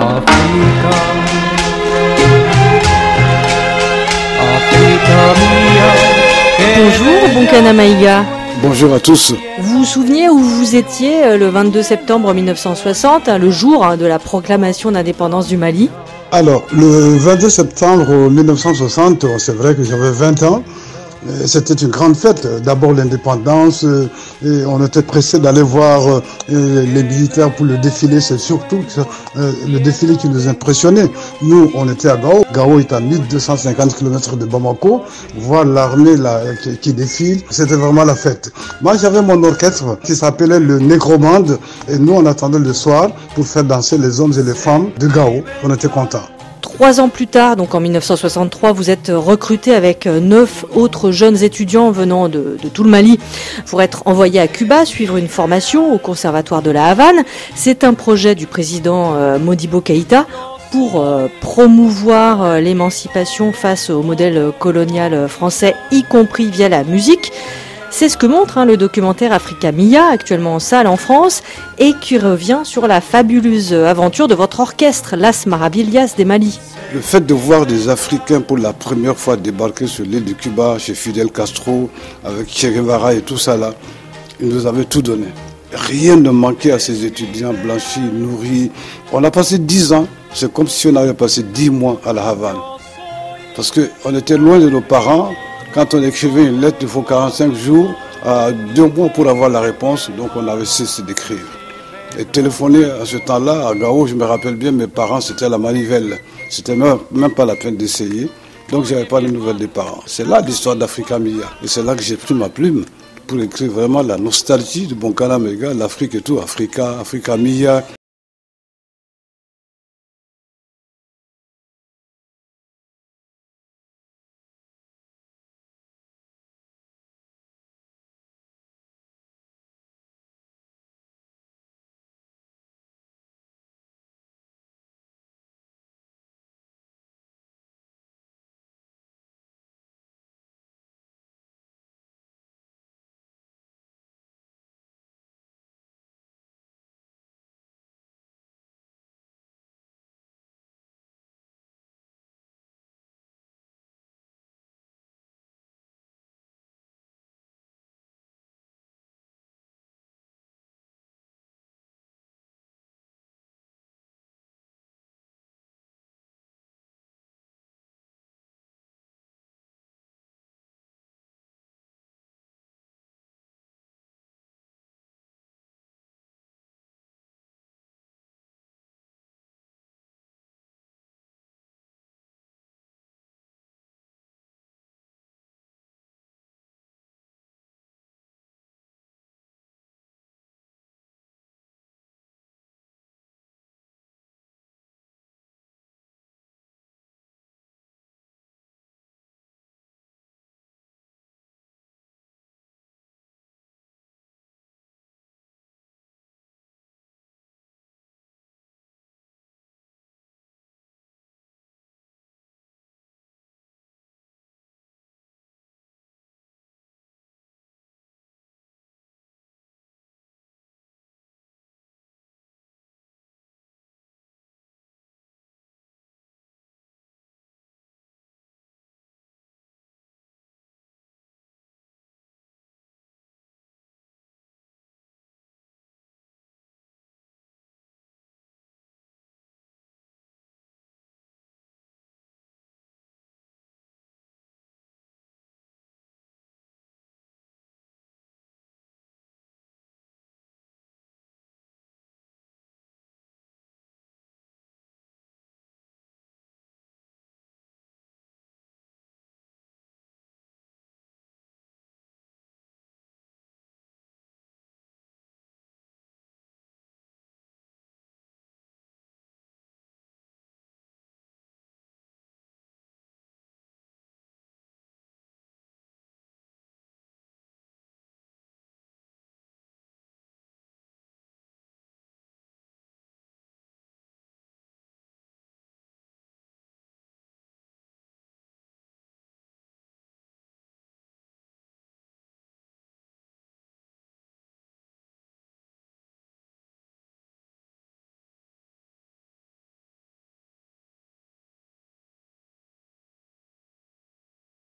Africa, Africa mia. Bonjour, Bonkana Maïga. Bonjour à tous. Vous vous souvenez où vous étiez le 22 septembre 1960, le jour de la proclamation d'indépendance du Mali? Alors, le 22 septembre 1960, c'est vrai que j'avais 20 ans. C'était une grande fête. D'abord l'indépendance, et on était pressé d'aller voir les militaires pour le défilé. C'est surtout le défilé qui nous impressionnait. Nous, on était à Gao. Gao est à 1250 km de Bamako. Voir l'armée là qui défile, c'était vraiment la fête. Moi, j'avais mon orchestre qui s'appelait le Negromand, et nous, on attendait le soir pour faire danser les hommes et les femmes de Gao. On était contents. 3 ans plus tard, donc en 1963, vous êtes recruté avec 9 autres jeunes étudiants venant de tout le Mali pour être envoyés à Cuba, suivre une formation au conservatoire de la Havane. C'est un projet du président Modibo Keïta pour promouvoir l'émancipation face au modèle colonial français, y compris via la musique. C'est ce que montre le documentaire Africa Mia, actuellement en salle en France, et qui revient sur la fabuleuse aventure de votre orchestre, Las Maravillas des Mali. Le fait de voir des Africains pour la première fois débarquer sur l'île de Cuba, chez Fidel Castro, avec Che Guevara et tout ça là, ils nous avaient tout donné. Rien ne manquait à ces étudiants blanchis, nourris. On a passé 10 ans, c'est comme si on avait passé 10 mois à la Havane. Parce qu'on était loin de nos parents. Quand on écrivait une lettre, il faut 45 jours, 2 mois pour avoir la réponse, donc on avait cessé d'écrire. Et téléphoner à ce temps-là, à Gao, je me rappelle bien, mes parents, c'était la manivelle. C'était même pas la peine d'essayer, donc je n'avais pas les nouvelles des parents. C'est là l'histoire d'Africa Mia. Et c'est là que j'ai pris ma plume pour écrire vraiment la nostalgie de Bonkana Maïga, l'Afrique et tout, Africa Mia.